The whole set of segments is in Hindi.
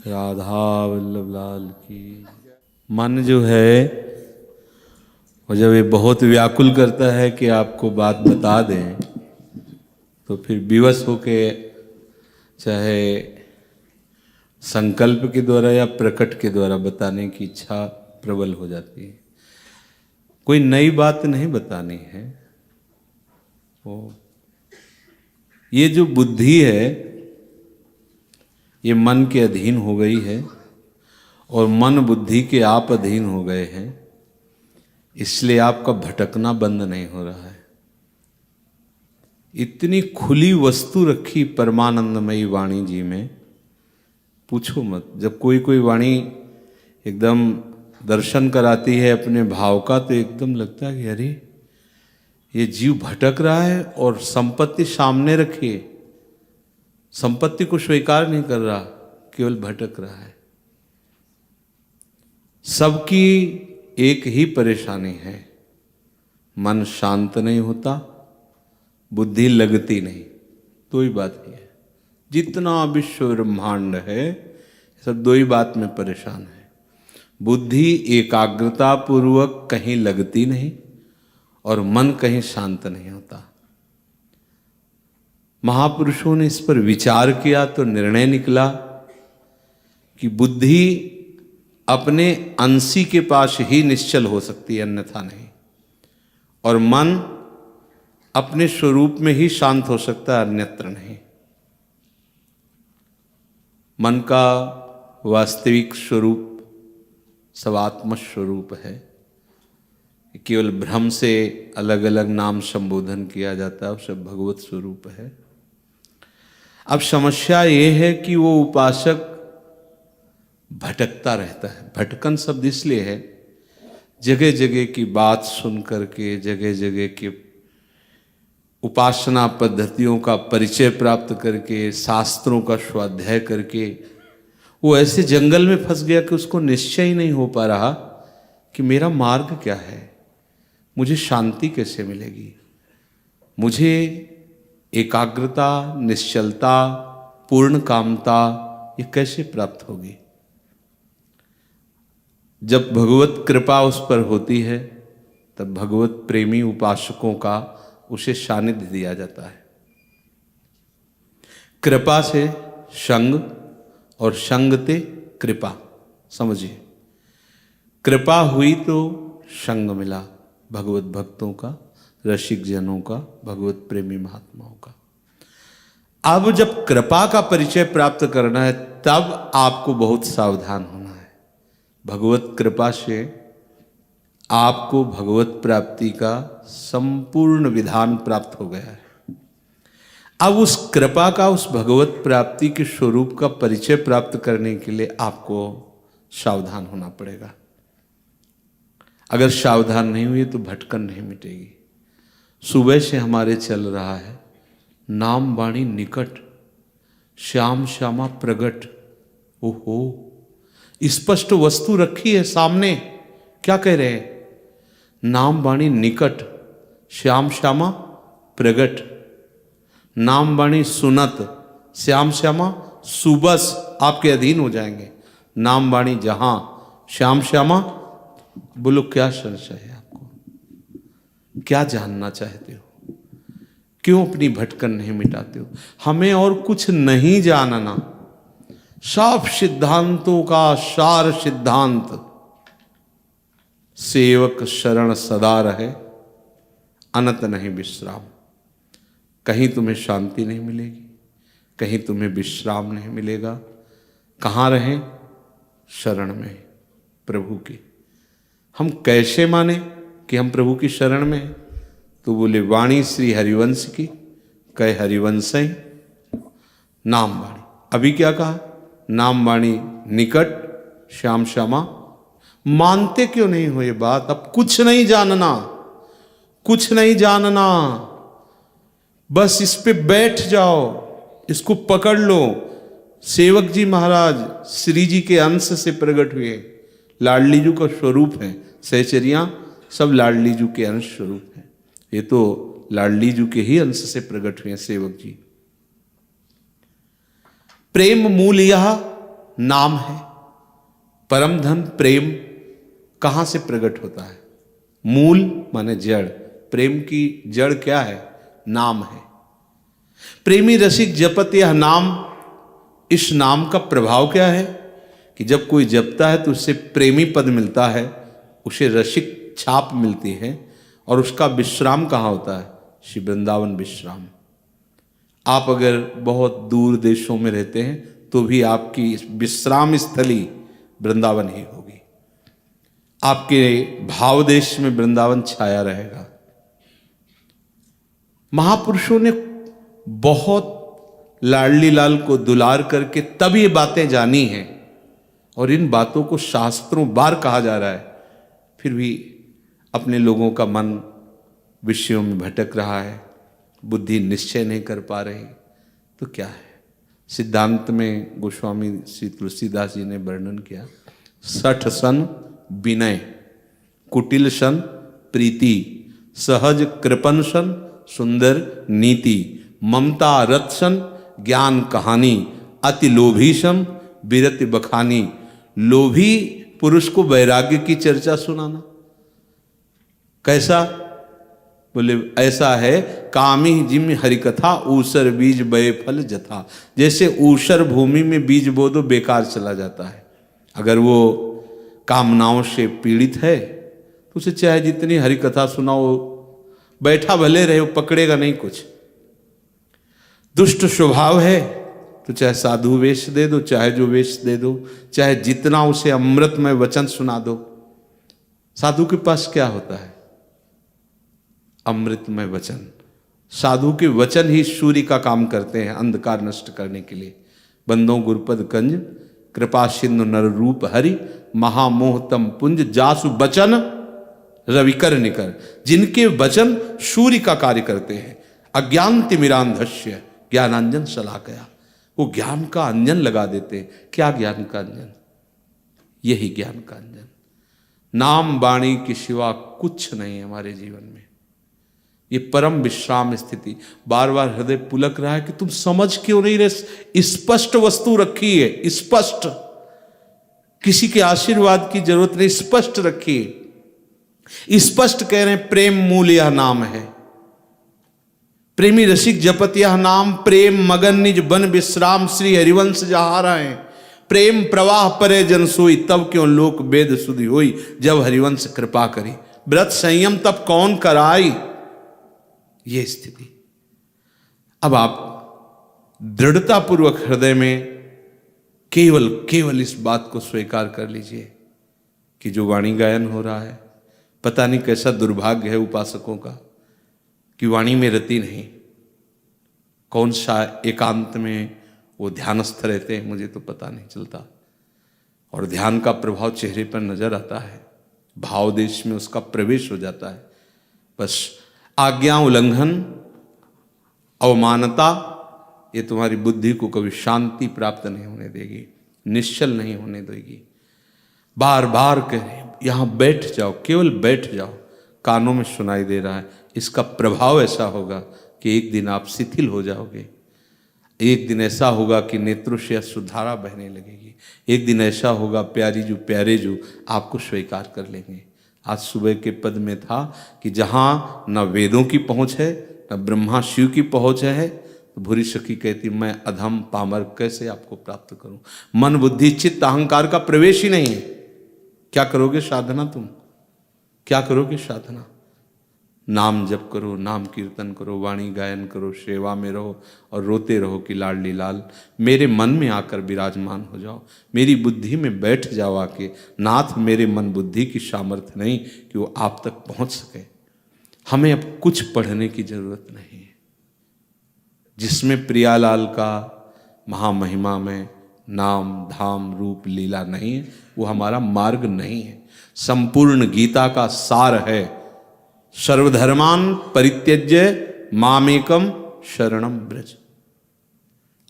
राधा वल्लभ लाल की। मन जो है वो जब ये बहुत व्याकुल करता है कि आपको बात बता दें, तो फिर विवश होके चाहे संकल्प के द्वारा या प्रकट के द्वारा बताने की इच्छा प्रबल हो जाती है। कोई नई बात नहीं बतानी है। वो ये जो बुद्धि है ये मन के अधीन हो गई है और मन बुद्धि के आप अधीन हो गए हैं, इसलिए आपका भटकना बंद नहीं हो रहा है। इतनी खुली वस्तु रखी परमानंदमयी वाणी जी में, पूछो मत। जब कोई कोई वाणी एकदम दर्शन कराती है अपने भाव का, तो एकदम लगता है कि अरे ये जीव भटक रहा है और संपत्ति सामने रखी, संपत्ति को स्वीकार नहीं कर रहा, केवल भटक रहा है। सबकी एक ही परेशानी है, मन शांत नहीं होता, बुद्धि लगती नहीं। दो ही बात ही है। जितना विश्व ब्रह्मांड है सब दो ही बात में परेशान है। बुद्धि एकाग्रता पूर्वक कहीं लगती नहीं और मन कहीं शांत नहीं होता। महापुरुषों ने इस पर विचार किया तो निर्णय निकला कि बुद्धि अपने अंशी के पास ही निश्चल हो सकती है, अन्यथा नहीं। और मन अपने स्वरूप में ही शांत हो सकता है, अन्यत्र नहीं। मन का वास्तविक स्वरूप सवात्म स्वरूप है। केवल भ्रम से अलग अलग नाम संबोधन किया जाता है, सब भगवत स्वरूप है। अब समस्या ये है कि वो उपासक भटकता रहता है। भटकन शब्द इसलिए है, जगह जगह की बात सुन करके, जगह जगह के उपासना पद्धतियों का परिचय प्राप्त करके, शास्त्रों का स्वाध्याय करके वो ऐसे जंगल में फंस गया कि उसको निश्चय ही नहीं हो पा रहा कि मेरा मार्ग क्या है, मुझे शांति कैसे मिलेगी, मुझे एकाग्रता, निश्चलता, पूर्ण कामता ये कैसे प्राप्त होगी। जब भगवत कृपा उस पर होती है तब भगवत प्रेमी उपासकों का उसे सानिध्य दिया जाता है। कृपा से संग और संग ते कृपा, समझिए। कृपा हुई तो संग मिला भगवत भक्तों का, रसिक जनों का, भगवत प्रेमी महात्माओं का। अब जब कृपा का परिचय प्राप्त करना है तब आपको बहुत सावधान होना है। भगवत कृपा से आपको भगवत प्राप्ति का संपूर्ण विधान प्राप्त हो गया है। अब उस कृपा का, उस भगवत प्राप्ति के स्वरूप का परिचय प्राप्त करने के लिए आपको सावधान होना पड़ेगा। अगर सावधान नहीं हुए तो भटकन नहीं मिटेगी। सुबह से हमारे चल रहा है नाम वाणी निकट, श्याम श्यामा प्रगट। ओहो, स्पष्ट वस्तु रखी है सामने। क्या कह रहे हैं? नाम वाणी निकट, श्याम श्यामा प्रगट। नाम वाणी सुनत, श्याम श्यामा सुबस आपके अधीन हो जाएंगे। नाम वाणी जहां, श्याम श्यामा। बोलो क्या संशय है आपको? क्या जानना चाहते हो? क्यों अपनी भटकन नहीं मिटाते हो? हमें और कुछ नहीं जानना। सब सिद्धांतों का सार सिद्धांत, सेवक शरण सदा रहे, अनंत नहीं विश्राम। कहीं तुम्हें शांति नहीं मिलेगी, कहीं तुम्हें विश्राम नहीं मिलेगा। कहाँ रहें? शरण में, प्रभु की। हम कैसे माने कि हम प्रभु की शरण में हैं? तो बोले वाणी श्री हरिवंश की, कहे हरिवंश नाम वाणी। अभी क्या कहा? नाम वाणी निकट, श्याम श्यामा। मानते क्यों नहीं हो ये बात? अब कुछ नहीं जानना, कुछ नहीं जानना, बस इस पे बैठ जाओ, इसको पकड़ लो। सेवक जी महाराज श्री जी के अंश से प्रकट हुए, लाडली जी का स्वरूप है। सहचरियां सब लाडली जी के अंश स्वरूप है। ये तो लाडली जी के ही अंश से प्रकट हुए सेवक जी। प्रेम मूल यह नाम है। परम धन प्रेम कहाँ से प्रकट होता है? मूल माने जड़। प्रेम की जड़ क्या है? नाम है। प्रेमी रसिक जपत यह नाम। इस नाम का प्रभाव क्या है कि जब कोई जपता है तो उससे प्रेमी पद मिलता है, उसे रसिक छाप मिलती है, और उसका विश्राम कहाँ होता है? श्री वृंदावन विश्राम। आप अगर बहुत दूर देशों में रहते हैं तो भी आपकी विश्राम स्थली वृंदावन ही होगी। आपके भाव देश में वृंदावन छाया रहेगा। महापुरुषों ने बहुत लाडली लाल को दुलार करके तब ये बातें जानी हैं, और इन बातों को शास्त्रों बार कहा जा रहा है, फिर भी अपने लोगों का मन विषयों में भटक रहा है, बुद्धि निश्चय नहीं कर पा रही। तो क्या है? सिद्धांत में गोस्वामी श्री तुलसीदास जी ने वर्णन किया, 60 सन विनय, कुटिल सन प्रीति, सहज कृपन सन सुंदर नीति, ममता रत सन ज्ञान कहानी, अति लोभी सन विरति बखानी। लोभी पुरुष को वैराग्य की चर्चा सुनाना कैसा? बोले ऐसा है, कामी जिम हरिकथा ऊसर बीज बय फल जथा। जैसे ऊसर भूमि में बीज बो दो बेकार चला जाता है। अगर वो कामनाओं से पीड़ित है तो उसे चाहे जितनी हरिकथा सुनाओ, बैठा भले रहे, वो पकड़ेगा नहीं कुछ। दुष्ट स्वभाव है तो चाहे साधु वेश दे दो, चाहे जो वेश दे दो, चाहे जितना उसे अमृतमय वचन सुना दो। साधु के पास क्या होता है? अमृतमय वचन। साधु के वचन ही सूर्य का काम करते हैं अंधकार नष्ट करने के लिए। बंदो गुरुपद कंज कृपा सिंधु नर रूप हरि, महामोहतम पुंज जासु बचन रविकर निकर। जिनके वचन सूर्य का कार्य करते हैं। अज्ञान तिमिरांधस्य ज्ञानांजन शलाकया। वो ज्ञान का अंजन लगा देते हैं। क्या ज्ञान का अंजन? यही ज्ञान का अंजन। नाम वाणी के सिवा कुछ नहीं है हमारे जीवन में। ये परम विश्राम स्थिति। बार बार हृदय पुलक रहा है कि तुम समझ क्यों नहीं रहे? स्पष्ट वस्तु रखी है, स्पष्ट। किसी के आशीर्वाद की जरूरत नहीं, स्पष्ट रखी है। स्पष्ट कह रहे हैं, प्रेम मूल यह नाम है। प्रेमी रसिक जपत यह नाम, प्रेम मगन निज बन विश्राम। श्री हरिवंश जहारा है, प्रेम प्रवाह परे जन सोई। तब क्यों लोक वेद सुधि होई, जब हरिवंश कृपा करी। व्रत संयम तब कौन कराई। ये स्थिति। अब आप दृढ़तापूर्वक हृदय में केवल इस बात को स्वीकार कर लीजिए कि जो वाणी गायन हो रहा है, पता नहीं कैसा दुर्भाग्य है उपासकों का कि वाणी में रति नहीं। कौन सा एकांत में वो ध्यानस्थ रहते हैं मुझे तो पता नहीं चलता, और ध्यान का प्रभाव चेहरे पर नजर आता है, भाव देश में उसका प्रवेश हो जाता है। बस आज्ञा उल्लंघन, अवमानता, ये तुम्हारी बुद्धि को कभी शांति प्राप्त नहीं होने देगी, निश्चल नहीं होने देगी। बार बार कहें, यहां बैठ जाओ, केवल बैठ जाओ। कानों में सुनाई दे रहा है, इसका प्रभाव ऐसा होगा कि एक दिन आप शिथिल हो जाओगे। एक दिन ऐसा होगा कि नेत्रों से अश्रुधारा बहने लगेगी। एक दिन ऐसा होगा प्यारी जो प्यारे जो आपको स्वीकार कर लेंगे। आज सुबह के पद में था कि जहाँ न वेदों की पहुँच है न ब्रह्मा शिव की पहुँच है, तो भूरी सखी कहती मैं अधम पामर कैसे आपको प्राप्त करूं। मन बुद्धि चित्त अहंकार का प्रवेश ही नहीं है। क्या करोगे साधना? तुम क्या करोगे साधना? नाम जप करो, नाम कीर्तन करो, वाणी गायन करो, सेवा में रहो और रोते रहो कि लाडली लाल मेरे मन में आकर विराजमान हो जाओ, मेरी बुद्धि में बैठ जाओ आके। नाथ मेरे मन बुद्धि की सामर्थ्य नहीं कि वो आप तक पहुंच सके। हमें अब कुछ पढ़ने की जरूरत नहीं है। जिसमें प्रियालाल का महामहिमा में नाम धाम रूप लीला नहीं है, वो हमारा मार्ग नहीं है। संपूर्ण गीता का सार है, सर्वधर्मान परित्यज्य मामेकम शरणम ब्रज,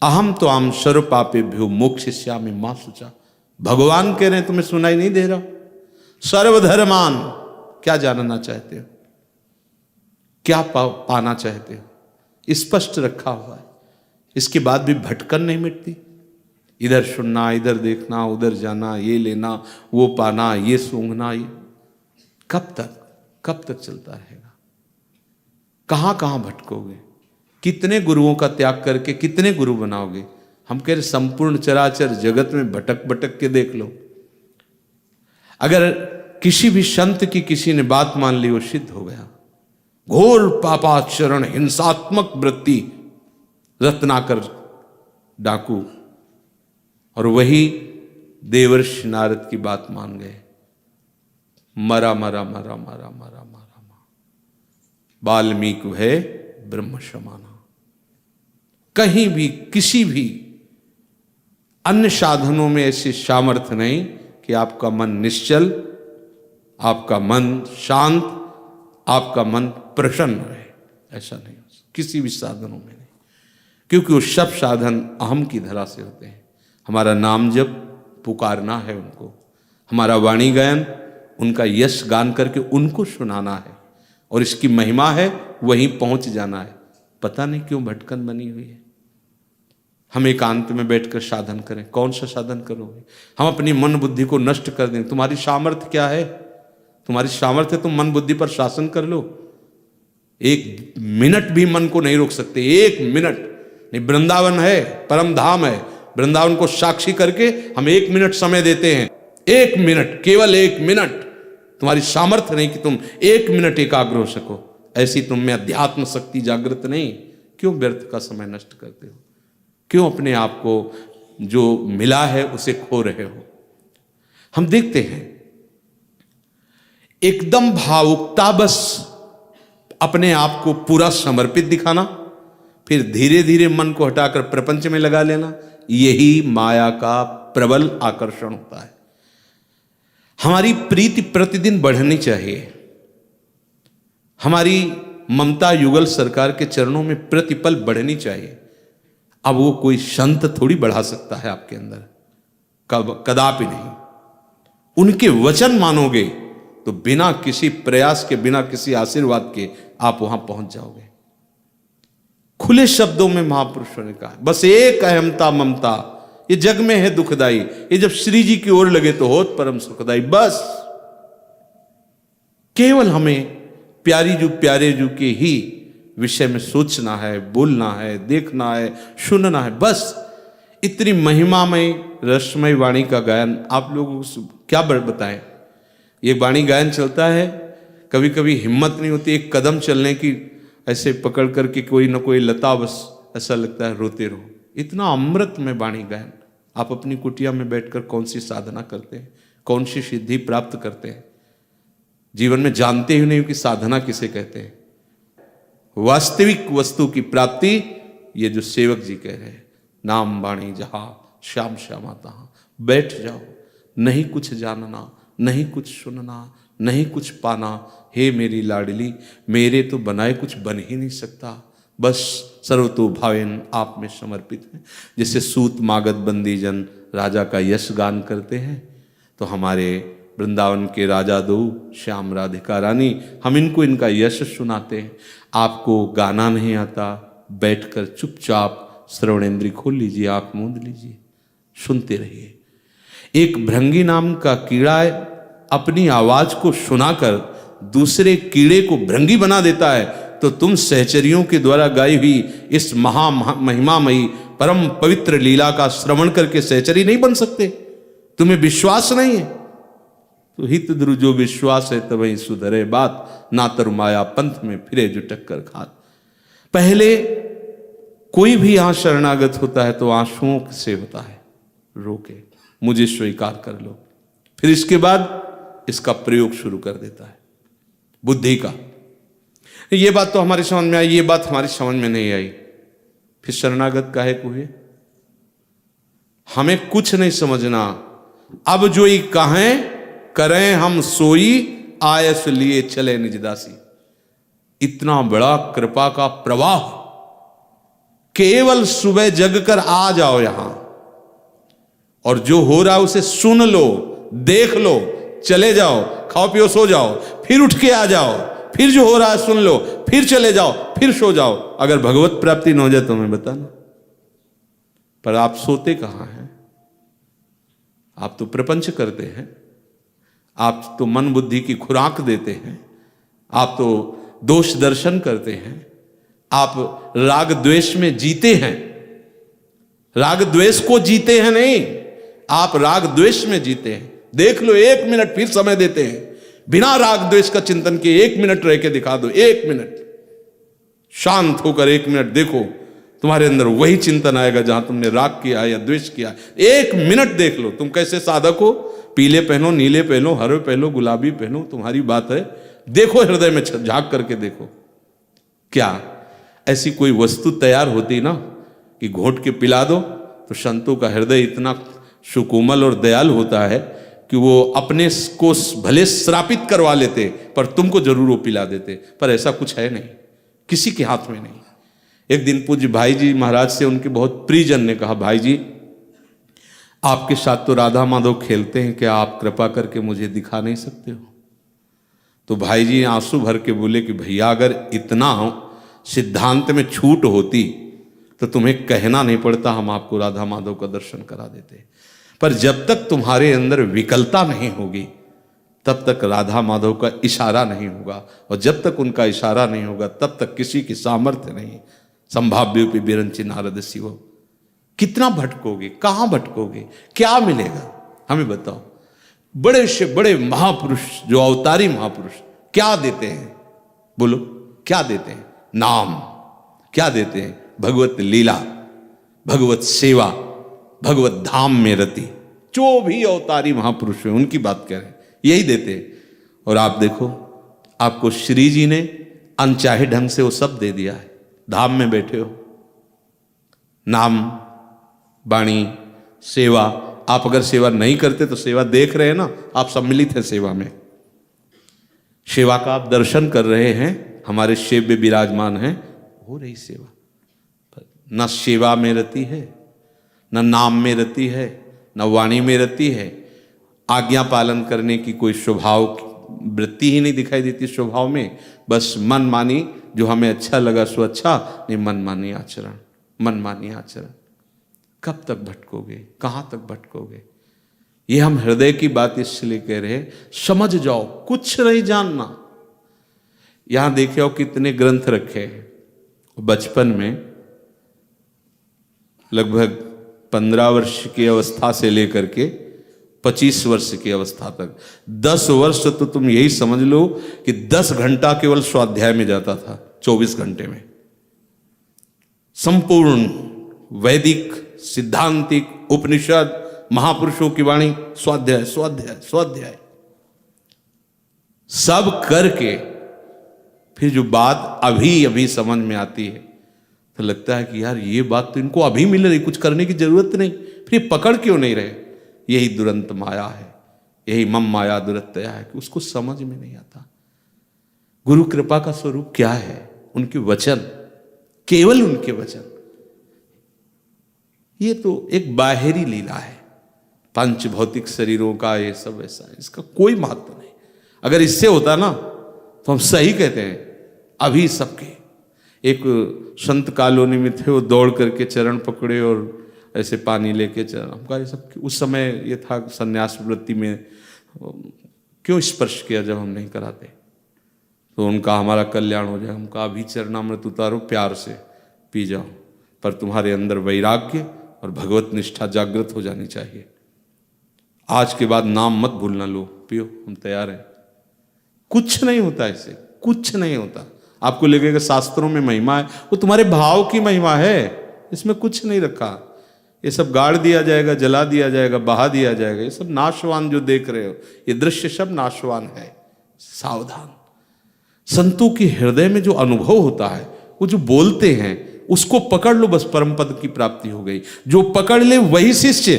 अहम तो आम सर्व पापेभ्यो मोक्षयिष्यामि मा शुचा। भगवान कह रहे हैं, तुम्हें सुनाई नहीं दे रहा? सर्वधर्मान, क्या जानना चाहते हो? क्या पाना चाहते हो? स्पष्ट रखा हुआ है। इसके बाद भी भटकन नहीं मिटती। इधर सुनना, इधर देखना, उधर जाना, ये लेना, वो पाना, ये सूंघना, ये कब तक चलता रहेगा? कहाँ कहाँ भटकोगे? कितने गुरुओं का त्याग करके कितने गुरु बनाओगे? हम कह रहे संपूर्ण चराचर जगत में भटक भटक के देख लो। अगर किसी भी संत की किसी ने बात मान ली, वो सिद्ध हो गया। घोर पापाचरण, हिंसात्मक वृत्ति, रत्नाकर डाकू, और वही देवर्षि नारद की बात मान गए। मरा मरा मरा मरा मरा मरा, वाल्मीकि है ब्रह्म समाना। कहीं भी किसी भी अन्य साधनों में ऐसी सामर्थ्य नहीं कि आपका मन निश्चल, आपका मन शांत, आपका मन प्रसन्न रहे। ऐसा नहीं हो सकता किसी भी साधनों में नहीं, क्योंकि वो सब साधन अहम की धरा से होते हैं। हमारा नाम जप पुकारना है उनको, हमारा वाणी गायन उनका यश गान करके उनको सुनाना है, और इसकी महिमा है वहीं पहुंच जाना है। पता नहीं क्यों भटकन बनी हुई है। हम एकांत में बैठकर साधन करें। कौन सा साधन करोगे? हम अपनी मन बुद्धि को नष्ट कर दें। तुम्हारी सामर्थ्य क्या है? तुम्हारी सामर्थ्य तुम मन बुद्धि पर शासन कर लो। एक मिनट भी मन को नहीं रोक सकते, एक मिनट नहीं। वृंदावन है, परम धाम है, वृंदावन को साक्षी करके हम 1 मिनट समय देते हैं। 1 मिनट, केवल 1 मिनट। तुम्हारी सामर्थ्य नहीं कि तुम 1 मिनट एकाग्र हो सको। ऐसी तुम में अध्यात्म शक्ति जागृत नहीं। क्यों व्यर्थ का समय नष्ट करते हो? क्यों अपने आप को जो मिला है उसे खो रहे हो? हम देखते हैं एकदम भावुकता, बस अपने आप को पूरा समर्पित दिखाना, फिर धीरे धीरे मन को हटाकर प्रपंच में लगा लेना, यही माया का प्रबल आकर्षण होता है। हमारी प्रीति प्रतिदिन बढ़नी चाहिए। हमारी ममता युगल सरकार के चरणों में प्रतिपल बढ़नी चाहिए। अब वो कोई संत थोड़ी बढ़ा सकता है आपके अंदर, कदापि नहीं। उनके वचन मानोगे तो बिना किसी प्रयास के, बिना किसी आशीर्वाद के आप वहां पहुंच जाओगे। खुले शब्दों में महापुरुषों ने कहा, बस एक अहमता ममता ये जग में है दुखदाई, ये जब श्री जी की ओर लगे तो होत परम सुखदाई। बस केवल हमें प्यारी जू प्यारे जू के ही विषय में सोचना है, बोलना है, देखना है, सुनना है। बस इतनी महिमामय रसमय वाणी का गायन आप लोगों को क्या बताएं। ये वाणी गायन चलता है, कभी कभी हिम्मत नहीं होती एक कदम चलने की, ऐसे पकड़ करके कोई ना कोई लता, बस ऐसा लगता है रोते रहो। इतना अमृत में वाणी गायन। आप अपनी कुटिया में बैठकर कौन सी साधना करते हैं, कौन सी सिद्धि प्राप्त करते हैं? जीवन में जानते ही नहीं कि साधना किसे कहते हैं। वास्तविक वस्तु की प्राप्ति ये जो सेवक जी कह रहे हैं, नाम वाणी जहां श्याम श्यामा तहां। बैठ जाओ, नहीं कुछ जानना, नहीं कुछ सुनना, नहीं कुछ पाना। हे मेरी लाडली, मेरे तो बनाए कुछ बन ही नहीं सकता, बस सर्वतो भावेन आप में समर्पित है। जैसे सूत मागध बंदी जन राजा का यश गान करते हैं, तो हमारे वृंदावन के राजा दो श्याम राधिका रानी, हम इनको इनका यश सुनाते हैं। आपको गाना नहीं आता, बैठकर चुपचाप श्रवणेंद्री खोल लीजिए, आंख मूंद लीजिए, सुनते रहिए। एक भृंगी नाम का कीड़ा अपनी आवाज को सुनाकर दूसरे कीड़े को भृंगी बना देता है, तो तुम सहचरियों के द्वारा गाई हुई इस महिमामयी परम पवित्र लीला का श्रवण करके सहचरी नहीं बन सकते? तुम्हें विश्वास नहीं है तो हित द्रु जो विश्वास है तब वही सुधरे बात, ना तरु माया पंथ में फिरे जो टक्कर खात। पहले कोई भी यहां शरणागत होता है तो आंसुओं से होता है, रोके मुझे स्वीकार कर लो, फिर इसके बाद इसका प्रयोग शुरू कर देता है बुद्धि का। ये बात तो हमारी समझ में आई, ये बात हमारी समझ में नहीं आई, फिर शरणागत काहे को हुए? हमें कुछ नहीं समझना। अब जो ही कहें करें हम सोई, आयस लिए चले निजदासी। इतना बड़ा कृपा का प्रवाह, केवल सुबह जगकर आ जाओ यहां और जो हो रहा है उसे सुन लो, देख लो, चले जाओ, खाओ पियो सो जाओ, फिर उठ के आ जाओ, फिर जो हो रहा है सुन लो, फिर चले जाओ, फिर सो जाओ। अगर भगवत प्राप्ति न हो जाए तो मैं बताना। पर आप सोते कहां हैं? आप तो प्रपंच करते हैं, आप तो मन बुद्धि की खुराक देते हैं, आप तो दोष दर्शन करते हैं, आप राग द्वेष में जीते हैं। राग द्वेष को जीते हैं नहीं, आप राग द्वेष में जीते हैं। देख लो, 1 मिनट फिर समय देते हैं, बिना राग द्वेष का चिंतन किए 1 मिनट रह के दिखा दो। 1 मिनट शांत होकर 1 मिनट देखो, तुम्हारे अंदर वही चिंतन आएगा जहां तुमने राग किया या द्वेष किया। 1 मिनट देख लो, तुम कैसे साधक हो, पीले पहनो, नीले पहनो, हरे पहनो, गुलाबी पहनो, तुम्हारी बात है। देखो हृदय में झांक करके देखो, क्या ऐसी कोई वस्तु तैयार होती ना कि घोट के पिला दो तो संतों का हृदय इतना सुकोमल और दयालु होता है कि वो अपने को भले श्रापित करवा लेते पर तुमको जरूर वो पिला देते। पर ऐसा कुछ है नहीं, किसी के हाथ में नहीं। एक दिन पूज्य भाई जी महाराज से उनके बहुत प्रियजन ने कहा, भाई जी आपके साथ तो राधा माधव खेलते हैं, क्या आप कृपा करके मुझे दिखा नहीं सकते हो? तो भाई जी आंसू भर के बोले कि भैया अगर इतना सिद्धांत में छूट होती तो तुम्हें कहना नहीं पड़ता, हम आपको राधा माधव का दर्शन करा देते। पर जब तक तुम्हारे अंदर विकलता नहीं होगी तब तक राधा माधव का इशारा नहीं होगा, और जब तक उनका इशारा नहीं होगा तब तक किसी की सामर्थ्य नहीं। संभाव्योपि विरंचि नारद शिव। कितना भटकोगे, कहां भटकोगे, क्या मिलेगा हमें बताओ। बड़े से बड़े महापुरुष, जो अवतारी महापुरुष क्या देते हैं, बोलो क्या देते हैं? नाम। क्या देते हैं? भगवत लीला, भगवत सेवा, भगवत धाम में रति। जो भी अवतारी महापुरुष है उनकी बात कह रहे हैं, यही देते हैं। और आप देखो, आपको श्री जी ने अनचाहे ढंग से वो सब दे दिया है। धाम में बैठे हो, नाम, वाणी, सेवा। आप अगर सेवा नहीं करते तो सेवा देख रहे हैं ना, आप सम्मिलित हैं सेवा में। सेवा का आप दर्शन कर रहे हैं, हमारे शिव में विराजमान हैं, हो रही सेवा। न सेवा में रति है, न नाम में रति है, न वाणी में रति है। आज्ञा पालन करने की कोई स्वभाव वृत्ति ही नहीं दिखाई देती स्वभाव में। बस मन मानी, जो हमें अच्छा लगा सो अच्छा, नहीं मन मानी आचरण, मन मानी आचरण। कब तक भटकोगे, कहां तक भटकोगे? ये हम हृदय की बात इसलिए कह रहे हैं, समझ जाओ, कुछ नहीं जानना। यहां देखे हो कितने ग्रंथ रखे हैं। बचपन में लगभग 15 वर्ष की अवस्था से लेकर के 25 वर्ष की अवस्था तक 10 वर्ष तो तुम यही समझ लो कि 10 घंटा केवल स्वाध्याय में जाता था। 24 घंटे में संपूर्ण वैदिक, सिद्धांतिक, उपनिषद, महापुरुषों की वाणी, स्वाध्याय स्वाध्याय स्वाध्याय सब करके फिर जो बात अभी अभी समझ में आती है तो लगता है कि यार ये बात तो इनको अभी मिल रही, कुछ करने की जरूरत नहीं, फिर पकड़ क्यों नहीं रहे? यही दुरंत माया है, यही मम माया दुरत्या है कि उसको समझ में नहीं आता। गुरु कृपा का स्वरूप क्या है? उनके वचन, केवल उनके वचन। ये तो एक बाहरी लीला है, पंच भौतिक शरीरों का ये सब ऐसा है, इसका कोई महत्व नहीं। अगर इससे होता ना तो हम सही कहते हैं। अभी सबके एक संत कॉलोनी में थे, वो दौड़ करके चरण पकड़े और ऐसे पानी लेके चरण, हमका ये सब उस समय ये था संन्यास वृत्ति में क्यों स्पर्श किया जब हम नहीं कराते, तो उनका हमारा कल्याण हो जाए। हमका अभी चरणामृत उतारो, प्यार से पी जाओ, पर तुम्हारे अंदर वैराग्य और भगवत निष्ठा जागृत हो जानी चाहिए। आज के बाद नाम मत भूलना, लो पियो, हम तैयार हैं। कुछ नहीं होता इससे, कुछ नहीं होता। आपको लगेगा शास्त्रों में महिमा है, वो तुम्हारे भाव की महिमा है, इसमें कुछ नहीं रखा। ये सब गाड़ दिया जाएगा, जला दिया जाएगा, बहा दिया जाएगा। ये सब नाशवान जो देख रहे हो, ये दृश्य सब नाशवान है। सावधान। संतों के हृदय में जो अनुभव होता है, वो जो बोलते हैं उसको पकड़ लो, बस परम पद की प्राप्ति हो गई। जो पकड़ ले वही शिष्य।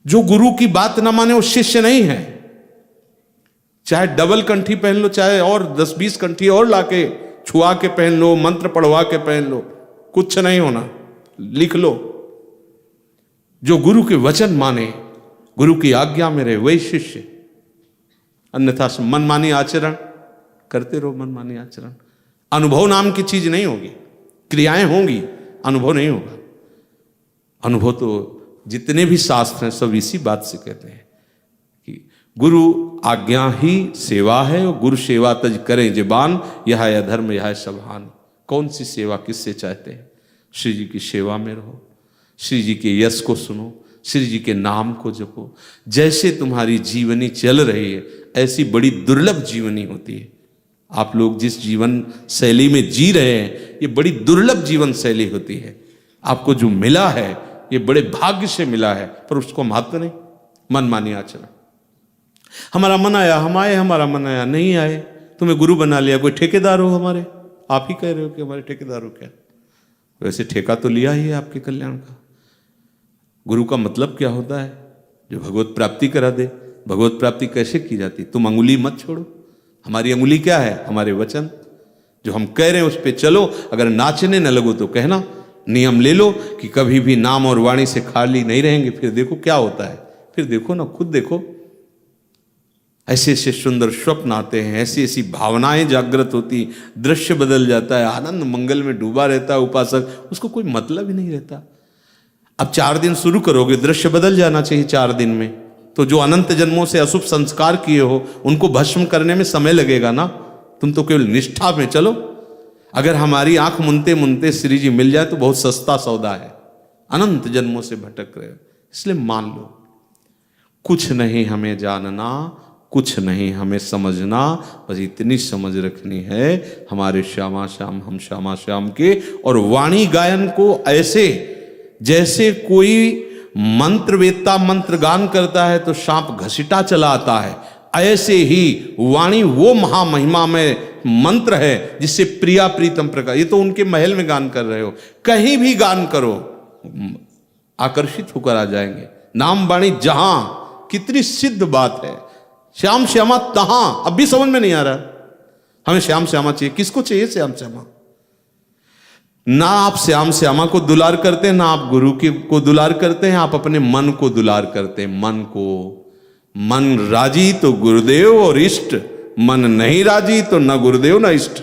जो गुरु की बात ना माने वो शिष्य नहीं है। चाहे डबल कंठी पहन लो, चाहे और 10-20 कंठी और लाके छुआ के पहन लो, मंत्र पढ़वा के पहन लो, कुछ नहीं होना। लिख लो, जो गुरु के वचन माने, गुरु की आज्ञा में रहे, वही शिष्य। अन्यथा मनमानी आचरण करते रहो, मनमानी आचरण। अनुभव नाम की चीज नहीं होगी, क्रियाएं होंगी, अनुभव नहीं होगा। अनुभव तो जितने भी शास्त्र हैं सब इसी बात से कहते हैं कि गुरु आज्ञा ही सेवा है और गुरु सेवा तज करें जबान, यह है अधर्म यह है सबहान। कौन सी सेवा किससे चाहते हैं? श्री जी की सेवा में रहो, श्री जी के यश को सुनो, श्री जी के नाम को जपो। जैसे तुम्हारी जीवनी चल रही है ऐसी बड़ी दुर्लभ जीवनी होती है। आप लोग जिस जीवन शैली में जी रहे हैं ये बड़ी दुर्लभ जीवन शैली होती है। आपको जो मिला है ये बड़े भाग्य से मिला है, पर उसको महत्व नहीं, मनमानी आचरण। हमारा मन आया हम आए, हमारा मन आया नहीं आए, तुम्हें गुरु बना लिया, कोई ठेकेदार हो हमारे? आप ही कह रहे हो कि हमारे ठेकेदार हो क्या? वैसे ठेका तो लिया ही है आपके कल्याण का। गुरु का मतलब क्या होता है? जो भगवत प्राप्ति करा दे। भगवत प्राप्ति कैसे की जाती? तुम अंगुली मत छोड़ो। हमारी अंगुली क्या है? हमारे वचन। जो हम कह रहे हैं उस पर चलो। अगर नाचने न लगो तो कहना, नियम ले लो कि कभी भी नाम और वाणी से खाली नहीं रहेंगे। फिर देखो क्या होता है, फिर देखो ना, खुद देखो। ऐसे ऐसे सुंदर स्वप्न आते हैं, ऐसी ऐसी भावनाएं जागृत होती, दृश्य बदल जाता है, आनंद मंगल में डूबा रहता है उपासक, उसको कोई मतलब ही नहीं रहता। अब 4 दिन शुरू करोगे, दृश्य बदल जाना चाहिए 4 दिन में। तो जो अनंत जन्मों से अशुभ संस्कार किए हो उनको भस्म करने में समय लगेगा ना। तुम तो केवल निष्ठा में चलो। अगर हमारी आंख मुनते मुनते श्री जी मिल जाए तो बहुत सस्ता सौदा है। अनंत जन्मों से भटक रहे हो, इसलिए मान लो कुछ नहीं हमें जानना, कुछ नहीं हमें समझना, बस इतनी समझ रखनी है हमारे श्यामा श्याम हम श्यामा श्याम के। और वाणी गायन को ऐसे जैसे कोई मंत्रवेत्ता मंत्र गान करता है तो सांप घसीटा चला आता है, ऐसे ही वाणी वो महामहिमा में मंत्र है जिससे प्रिया प्रीतम प्रकाश। ये तो उनके महल में गान कर रहे हो, कहीं भी गान करो आकर्षित होकर आ जाएंगे। नाम वाणी जहां, कितनी सिद्ध बात है। श्याम श्यामा तहां, अब भी समझ में नहीं आ रहा। हमें श्याम श्यामा चाहिए। किसको चाहिए श्याम श्यामा? ना आप श्याम श्यामा को दुलार करते हैं, ना आप गुरु को दुलार करते हैं, आप अपने मन को दुलार करते हैं। मन को, मन राजी तो गुरुदेव और इष्ट, मन नहीं राजी तो न गुरुदेव न इष्ट।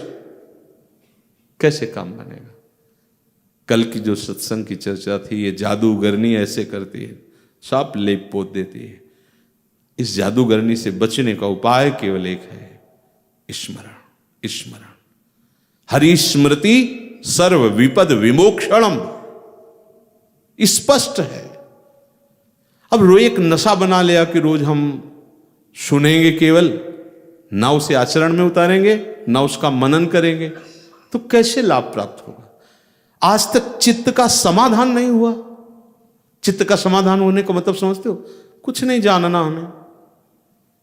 कैसे काम बनेगा? कल की जो सत्संग की चर्चा थी, ये जादूगरनी ऐसे करती है, सब लेप पोत देती है। इस जादूगरनी से बचने का उपाय केवल एक है, स्मरण। स्मरण, हरि स्मृति सर्व विपद विमोक्षणम, स्पष्ट है। अब रोज एक नशा बना लिया कि रोज हम सुनेंगे केवल, ना उसे आचरण में उतारेंगे, ना उसका मनन करेंगे, तो कैसे लाभ प्राप्त होगा? आज तक चित्त का समाधान नहीं हुआ। चित्त का समाधान होने का मतलब समझते हो? कुछ नहीं जानना हमें,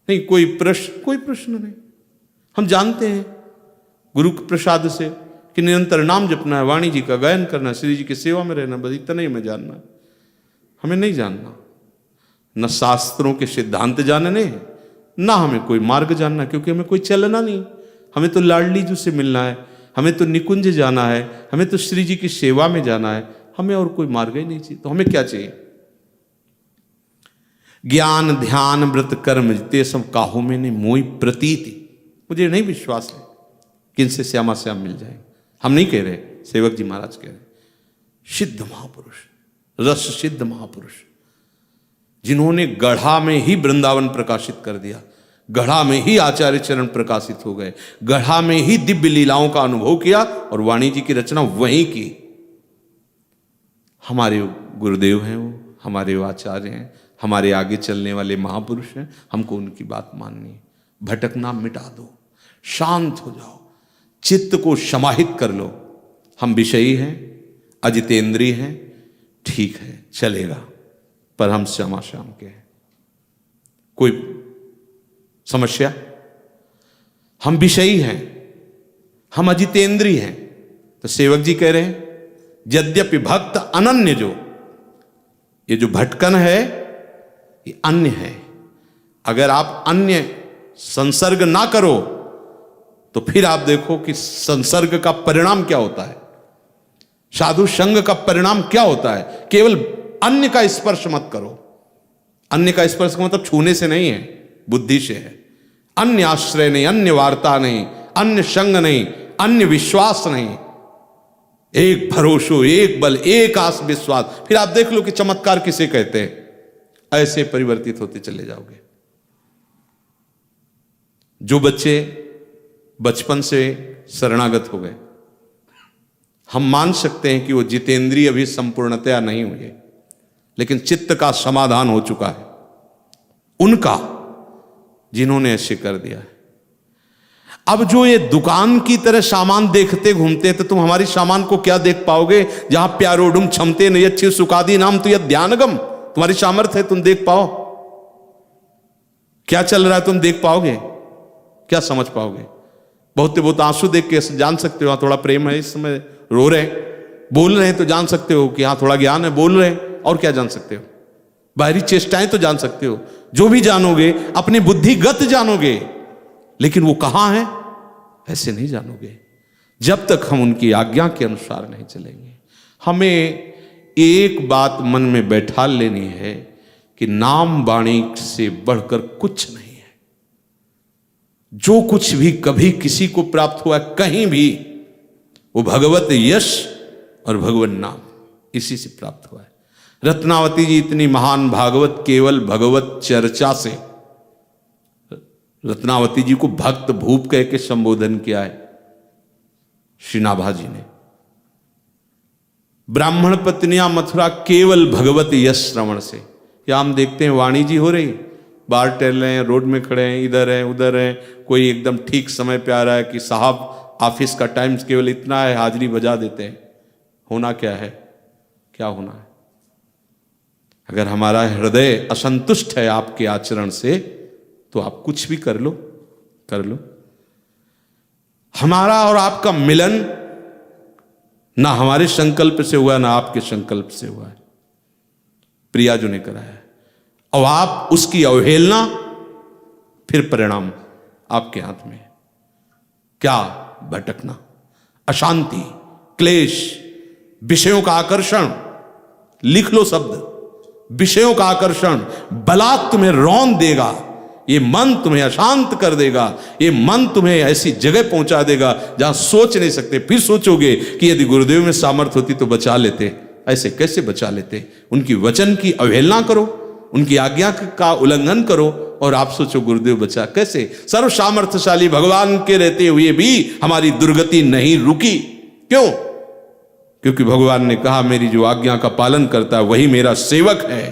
नहीं कोई प्रश्न नहीं। हम जानते हैं गुरु के प्रसाद से कि निरंतर नाम जपना है, वाणी जी का गायन करना, श्री जी की सेवा में रहना, बस इतना ही हमें जानना। हमें नहीं जानना, न शास्त्रों के सिद्धांत जानने, ना हमें कोई मार्ग जानना, क्योंकि हमें कोई चलना नहीं। हमें तो लाडली जी से मिलना है, हमें तो निकुंज जाना है, हमें तो श्री जी की सेवा में जाना है। हमें और कोई मार्ग ही नहीं चाहिए। तो हमें क्या चाहिए? ज्ञान ध्यान व्रत कर्म जिते सब काहू में नहीं मोई प्रतीति। मुझे नहीं विश्वास है कि इनसे श्यामा श्याम मिल जाएंगे। हम नहीं कह रहे, सेवक जी महाराज कह रहे। सिद्ध महापुरुष, रस सिद्ध महापुरुष, जिन्होंने गढ़ा में ही वृंदावन प्रकाशित कर दिया, गढ़ा में ही आचार्य चरण प्रकाशित हो गए, गढ़ा में ही दिव्य लीलाओं का अनुभव किया और वाणी जी की रचना वहीं की। हमारे गुरुदेव हैं वो, हमारे आचार्य हैं, हमारे आगे चलने वाले महापुरुष हैं। हमको उनकी बात माननी है। भटकना मिटा दो, शांत हो जाओ, चित्त को समाहित कर लो। हम विषयी हैं, अजितेंद्रिय हैं, ठीक है चलेगा, पर हम श्यामा श्याम के हैं। कोई समस्या? हम विषयी हैं, हम अजितेंद्रिय हैं, तो सेवक जी कह रहे हैं यद्यपि भक्त अनन्य, जो ये जो भटकन है ये अन्य है। अगर आप अन्य संसर्ग ना करो तो फिर आप देखो कि संसर्ग का परिणाम क्या होता है, साधु संग का परिणाम क्या होता है। केवल अन्य का स्पर्श मत करो। अन्य का स्पर्श का मतलब छूने से नहीं है, बुद्धि से है। अन्य आश्रय नहीं, अन्य वार्ता नहीं, अन्य संग नहीं, अन्य विश्वास नहीं, एक भरोसो, एक बल, एक आस विश्वास। फिर आप देख लो कि चमत्कार किसे कहते हैं। ऐसे परिवर्तित होते चले जाओगे। जो बच्चे बचपन से शरणागत हो गए, हम मान सकते हैं कि वो जितेंद्रिय अभी संपूर्णतया नहीं हुए, लेकिन चित्त का समाधान हो चुका है उनका, जिन्होंने ऐसे कर दिया है। अब जो ये दुकान की तरह सामान देखते घूमते, तो तुम हमारी सामान को क्या देख पाओगे? जहां प्यारोडुम क्षमते नहीं अच्छी सुखादी नाम तो यह ध्यानगम, तुम्हारी सामर्थ्य है, तुम देख पाओ क्या चल रहा है, तुम देख पाओगे, क्या समझ पाओगे? बहुत आंसू देख के जान सकते हो हाँ थोड़ा प्रेम है, इस समय रो रहे हैं, बोल रहे हैं तो जान सकते हो कि हाँ थोड़ा ज्ञान है, बोल रहे हैं। और क्या जान सकते हो? बाहरी चेष्टाएं तो जान सकते हो। जो भी जानोगे अपनी बुद्धिगत जानोगे, लेकिन वो कहां है ऐसे नहीं जानोगे जब तक हम उनकी आज्ञा के अनुसार नहीं चलेंगे। हमें एक बात मन में बैठा लेनी है कि नाम वाणी से बढ़कर कुछ नहीं है। जो कुछ भी कभी किसी को प्राप्त हुआ कहीं भी, वो भगवत यश और भगवत नाम, इसी से प्राप्त हुआ है। रत्नावती जी इतनी महान भागवत केवल भगवत चर्चा से। रत्नावती जी को भक्त भूप कह के संबोधन किया है श्री नाभा जी ने। ब्राह्मण पत्नियां मथुरा केवल भगवत यश श्रवण से। या हम देखते हैं वाणी जी हो रही, बाहर टहल रहे हैं, रोड में खड़े हैं, इधर हैं उधर हैं, कोई एकदम ठीक समय पे आ रहा है कि साहब ऑफिस का टाइम केवल इतना है, हाजिरी बजा देते हैं। होना क्या है? क्या होना है? अगर हमारा हृदय असंतुष्ट है आपके आचरण से, तो आप कुछ भी कर लो, कर लो। हमारा और आपका मिलन ना हमारे संकल्प से हुआ, ना आपके संकल्प से हुआ है, प्रिया जो ने कराया है। और आप उसकी अवहेलना, फिर परिणाम आपके हाथ में। क्या? भटकना, अशांति, क्लेश, विषयों का आकर्षण। लिख लो शब्द, विषयों का आकर्षण बलात् तुम्हें रौंद देगा। ये मन तुम्हें अशांत कर देगा, ये मन तुम्हें ऐसी जगह पहुंचा देगा जहां सोच नहीं सकते। फिर सोचोगे कि यदि गुरुदेव में सामर्थ्य होती तो बचा लेते। ऐसे कैसे बचा लेते? उनकी वचन की अवहेलना करो, उनकी आज्ञा का उल्लंघन करो, और आप सोचो गुरुदेव बचा कैसे? सर्व सामर्थ्यशाली भगवान के रहते हुए भी हमारी दुर्गति नहीं रुकी। क्यों? क्योंकि भगवान ने कहा मेरी जो आज्ञा का पालन करता है वही मेरा सेवक है।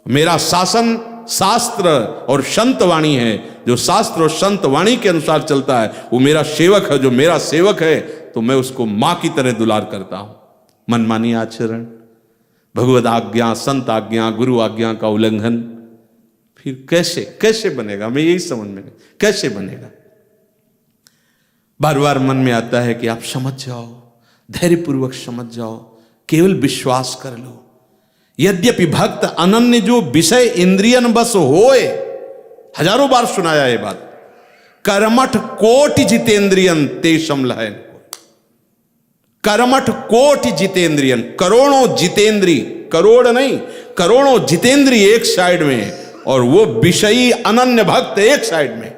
मेरा शासन शास्त्र और संत वाणी है। जो शास्त्र और संत वाणी के अनुसार चलता है वो मेरा सेवक है। जो मेरा सेवक है तो मैं उसको मां की तरह दुलार करता हूं। मनमानी आचरण, भगवत आज्ञा, संत आज्ञा, गुरु आज्ञा का उल्लंघन, फिर कैसे बनेगा? मैं यही समझ में नहीं, कैसे बनेगा? बार बार मन में आता है कि आप समझ जाओ, धैर्यपूर्वक समझ जाओ, केवल विश्वास कर लो। यद्यपि भक्त अनन्य जो विषय इंद्रियन बस होए, हजारों बार सुनाया ये बात। कर्मठ कोटि जितेंद्रियन तेषम लहन। कर्मठ कोटि जितेंद्रियन, करोड़ों जितेंद्री, करोड़ नहीं करोड़ों जितेंद्री एक साइड में, और वो विषयी अनन्य भक्त एक साइड में।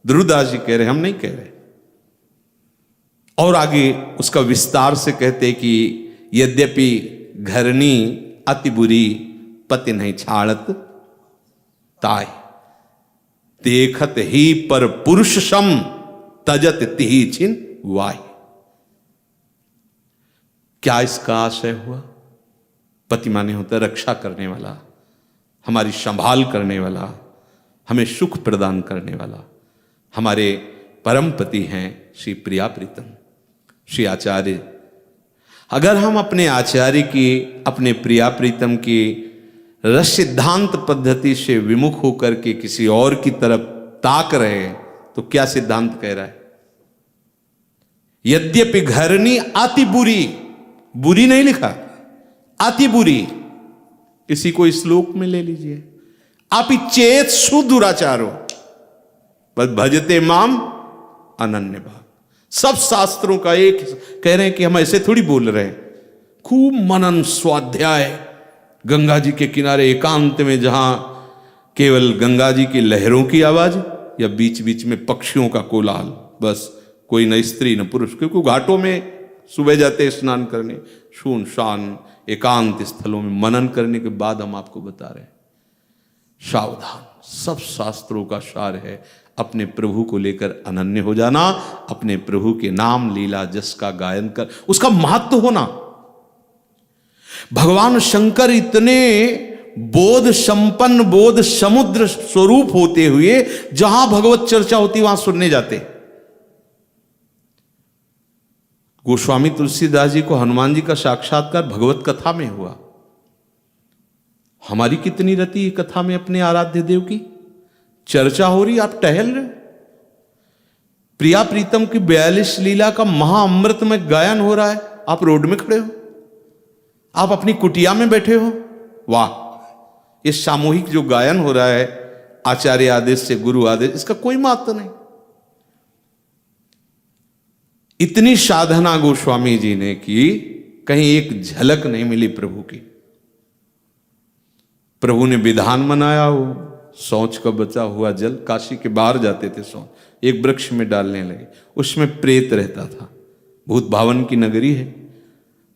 ध्रुवदास जी कह रहे, हम नहीं कह रहे। और आगे उसका विस्तार से कहते कि यद्यपि घरनी अति बुरी, पति नहीं छाड़त ताय, देखत ही पर पुरुष सम, तजत तिहि छिन वाय। क्या इसका आशय हुआ? पति माने होता है रक्षा करने वाला, हमारी संभाल करने वाला, हमें सुख प्रदान करने वाला। हमारे परम पति हैं श्री प्रिया प्रीतम, श्री आचार्य। अगर हम अपने आचार्य की, अपने प्रिया प्रीतम की रस सिद्धांत पद्धति से विमुख होकर के किसी और की तरफ ताक रहे हैं, तो क्या सिद्धांत कह रहा है? यद्यपि घरनी अति बुरी, बुरी नहीं लिखा, अति बुरी। किसी को श्लोक में ले लीजिए, अपि चेत सुदुराचारो बस भजते माम अनन्य भाव। सब शास्त्रों का एक कह रहे हैं कि हम ऐसे थोड़ी बोल रहे हैं। खूब मनन स्वाध्याय, गंगा जी के किनारे एकांत में, जहां केवल गंगा जी की लहरों की आवाज या बीच बीच में पक्षियों का कोलाहल, बस कोई न स्त्री न पुरुष, क्योंकि घाटों में सुबह जाते हैं स्नान करने, सुनसान एकांत स्थलों में मनन करने के बाद हम आपको बता रहे हैं। सावधान, सब शास्त्रों का सार है अपने प्रभु को लेकर अनन्य हो जाना, अपने प्रभु के नाम लीला जस का गायन कर, उसका महत्व होना। भगवान शंकर इतने बोध संपन्न, बोध समुद्र स्वरूप होते हुए जहां भगवत चर्चा होती वहां सुनने जाते। गोस्वामी तुलसीदास जी को हनुमान जी का साक्षात्कार भगवत कथा में हुआ। हमारी कितनी रति है कथा में अपने आराध्य देव की, चर्चा हो रही, आप टहल रहे। प्रिया प्रीतम की 42 लीला का महाअमृत में गायन हो रहा है, आप रोड में खड़े हो, आप अपनी कुटिया में बैठे हो। वाह, ये सामूहिक जो गायन हो रहा है आचार्य आदेश से, गुरु आदेश, इसका कोई महत्व नहीं। इतनी साधना गोस्वामी जी ने की, कहीं एक झलक नहीं मिली प्रभु की। प्रभु ने विधान मनाया हो, शौच का बचा हुआ जल, काशी के बाहर जाते थे शौच, एक वृक्ष में डालने लगे, उसमें प्रेत रहता था। भूत भावन की नगरी है,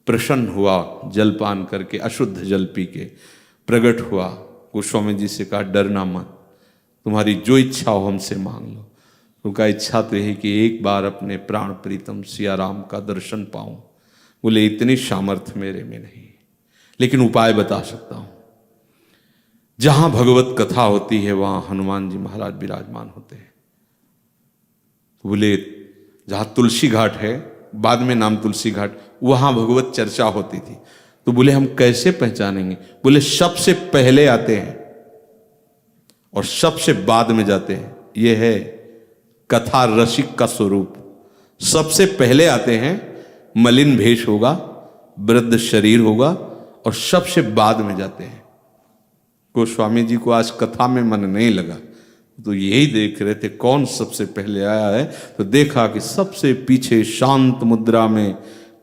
प्रसन्न हुआ जलपान करके, अशुद्ध जल पी के प्रकट हुआ। गोस्वामी जी से कहा डरना मत, तुम्हारी जो इच्छा हो हमसे मांग लो। उनका इच्छा तो यही कि एक बार अपने प्राण प्रीतम सिया राम का दर्शन पाऊं। बोले इतनी सामर्थ्य मेरे में नहीं, लेकिन उपाय बता सकता हूं। जहां भगवत कथा होती है वहां हनुमान जी महाराज विराजमान होते हैं। बोले जहां तुलसी घाट है, बाद में नाम तुलसी घाट, वहां भगवत चर्चा होती थी। तो बोले हम कैसे पहचानेंगे? बोले सबसे पहले आते हैं और सबसे बाद में जाते हैं। यह है कथा रसिक का स्वरूप। सबसे पहले आते हैं, मलिन भेष होगा, वृद्ध शरीर होगा, और सबसे बाद में जाते हैं। गोस्वामी जी को आज कथा में मन नहीं लगा, तो यही देख रहे थे कौन सबसे पहले आया है। तो देखा कि सबसे पीछे शांत मुद्रा में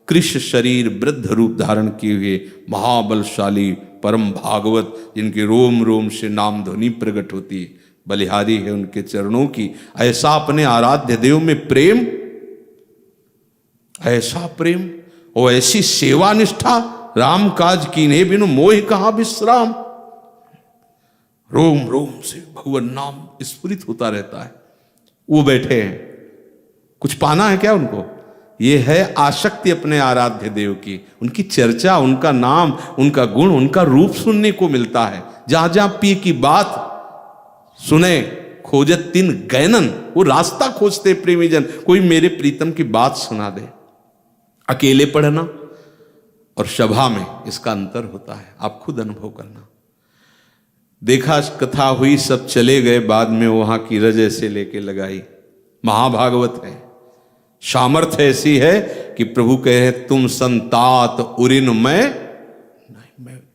कृष्ण शरीर वृद्ध रूप धारण किए हुए महाबलशाली परम भागवत, जिनके रोम रोम से नाम ध्वनि प्रकट होती है, बलिहारी है उनके चरणों की। ऐसा अपने आराध्य देव में प्रेम, ऐसा प्रेम और ऐसी सेवा निष्ठा, राम काज कीन्हे बिनु मोह कहां विश्राम। रोम रोम से भगवान नाम स्फुरित होता रहता है। वो बैठे हैं, कुछ पाना है क्या उनको? ये है आसक्ति अपने आराध्य देव की, उनकी चर्चा, उनका नाम, उनका गुण, उनका रूप सुनने को मिलता है। जहां जहां पी की बात सुने, खोजत तीन गैनन, वो रास्ता खोजते प्रेमीजन, कोई मेरे प्रीतम की बात सुना दे। अकेले पढ़ना और सभा में इसका अंतर होता है, आप खुद अनुभव करना। देखा कथा हुई, सब चले गए, बाद में वहां की रज से लेके लगाई। महाभागवत है, सामर्थ्य ऐसी है कि प्रभु कह रहे तुम संतात उरिन मैं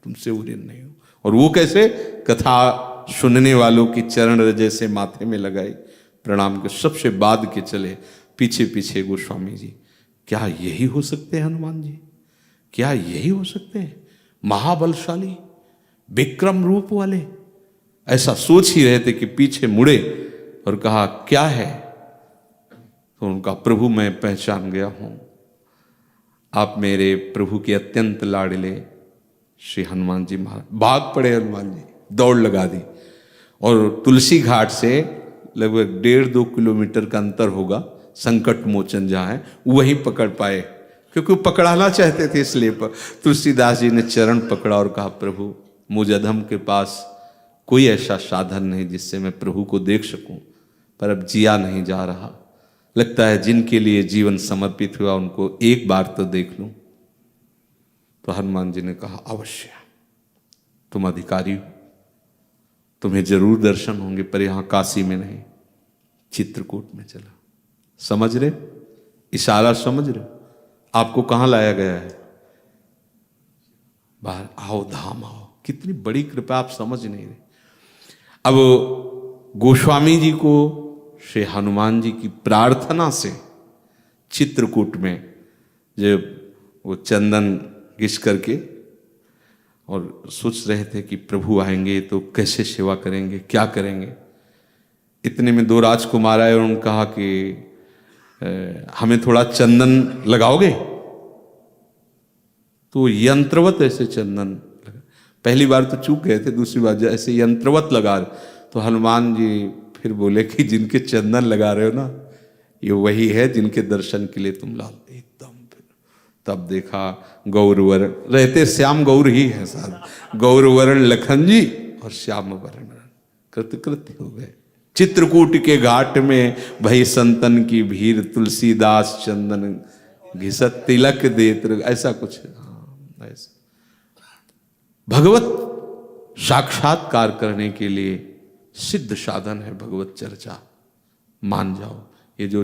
तुमसे उरिन नहीं हूं। और वो कैसे? कथा सुनने वालों की चरण रजे से माथे में लगाई, प्रणाम के सबसे बाद के चले पीछे पीछे गोस्वामी जी। क्या यही हो सकते हैं हनुमान जी? क्या यही हो सकते हैं? महाबलशाली विक्रम रूप वाले, ऐसा सोच ही रहे थे कि पीछे मुड़े और कहा क्या है? तो उनका प्रभु मैं पहचान गया हूं, आप मेरे प्रभु के अत्यंत लाडले श्री हनुमान जी महाराज। भाग पड़े हनुमान जी, दौड़ लगा दी, और तुलसी घाट से लगभग 1.5-2 किलोमीटर का अंतर होगा, संकट मोचन जहां है, वहीं पकड़ पाए, क्योंकि वो पकड़ाना चाहते थे। इसलिए तुलसीदास जी ने चरण पकड़ा और कहा प्रभु मुझ अधम के पास कोई ऐसा साधन नहीं जिससे मैं प्रभु को देख सकूं, पर अब जिया नहीं जा रहा। लगता है जिनके लिए जीवन समर्पित हुआ उनको एक बार तो देख लूं। तो हनुमान जी ने कहा अवश्य, तुम अधिकारी हो, तुम्हें जरूर दर्शन होंगे, पर यहां काशी में नहीं, चित्रकूट में चला। समझ रहे? इशारा समझ रहे? आपको कहां लाया गया है? बाहर आओ, धाम आओ। कितनी बड़ी कृपा, आप समझ नहीं रहे। अब गोस्वामी जी को श्री हनुमान जी की प्रार्थना से चित्रकूट में जब वो चंदन घिस करके और सोच रहे थे कि प्रभु आएंगे तो कैसे सेवा करेंगे, क्या करेंगे। इतने में 2 राजकुमार आए और उन्होंने कहा कि हमें थोड़ा चंदन लगाओगे? तो यंत्रवत ऐसे चंदन लगा। पहली बार तो चूक गए थे, दूसरी बार ऐसे यंत्रवत लगा रहे। तो हनुमान जी फिर बोले कि जिनके चंदन लगा रहे हो ना, ये वही है जिनके दर्शन के लिए तुम लाल। एकदम फिर तब देखा गौरवरण, रहते श्याम गौर ही है साहब, गौरवरण लखन जी और श्याम वरण कृतकृत्य हो गए। चित्रकूट के घाट में भई संतन की भीड़, तुलसीदास चंदन घिसत तिलक देत, ऐसा कुछ। हाँ, ऐसा भगवत साक्षात्कार करने के लिए सिद्ध साधन है भगवत चर्चा, मान जाओ। ये जो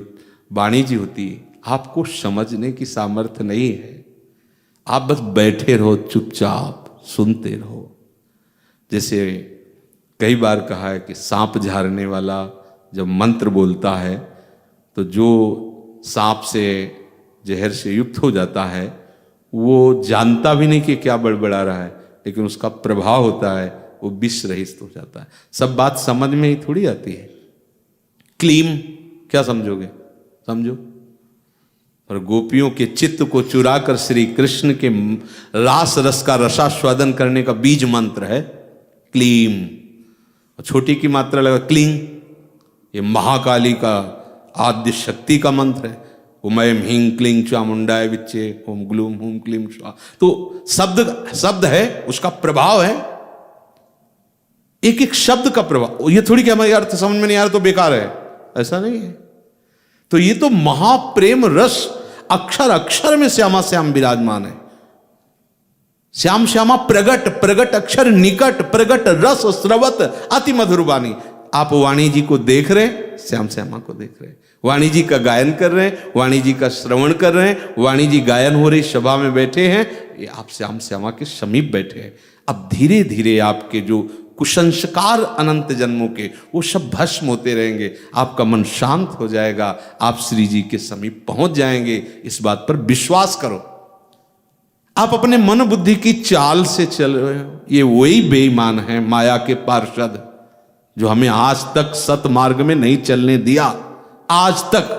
वाणी जी होती है, आपको समझने की सामर्थ्य नहीं है, आप बस बैठे रहो, चुपचाप सुनते रहो। जैसे कई बार कहा है कि सांप झाड़ने वाला जब मंत्र बोलता है तो जो सांप से जहर से युक्त हो जाता है वो जानता भी नहीं कि क्या बड़बड़ा रहा है, लेकिन उसका प्रभाव होता है, वो विष रहित हो जाता है। सब बात समझ में ही थोड़ी आती है। क्लीम क्या समझोगे, समझो। और गोपियों के चित्त को चुराकर श्री कृष्ण के रास रस का रसास्वादन करने का बीज मंत्र है क्लीम। छोटी की मात्रा लगा क्लीं, ये महाकाली का आद्य शक्ति का मंत्र है। ओम ह्रीं क्लीं चामुंडाय विच्चे ओम ग्लूम हुम क्लीं स्वाहा। तो शब्द है, उसका प्रभाव है, एक एक शब्द का प्रभाव। ये थोड़ी कि हमारे अर्थ समझ में नहीं आ रहा तो बेकार है, ऐसा नहीं है। तो ये तो महाप्रेम रस अक्षर अक्षर में श्यामा श्याम विराजमान है। श्याम श्यामा प्रगट, प्रगट अक्षर निकट, प्रगट रस स्रवत अति मधुर वाणी। आप वाणी जी को देख रहे हैं, श्याम श्यामा को देख रहे हैं, वाणी जी का गायन कर रहे हैं, वाणी जी का श्रवण कर रहे हैं, वाणी जी गायन हो रही सभा में बैठे हैं, ये आप श्याम श्यामा के समीप बैठे हैं। अब धीरे धीरे आपके जो कुसंस्कार अनंत जन्मों के वो सब भस्म होते रहेंगे, आपका मन शांत हो जाएगा, आप श्री जी के समीप पहुंच जाएंगे। इस बात पर विश्वास करो। आप अपने मन बुद्धि की चाल से चल रहे हो, ये वही बेईमान है माया के पार्षद जो हमें आज तक सत मार्ग में नहीं चलने दिया। आज तक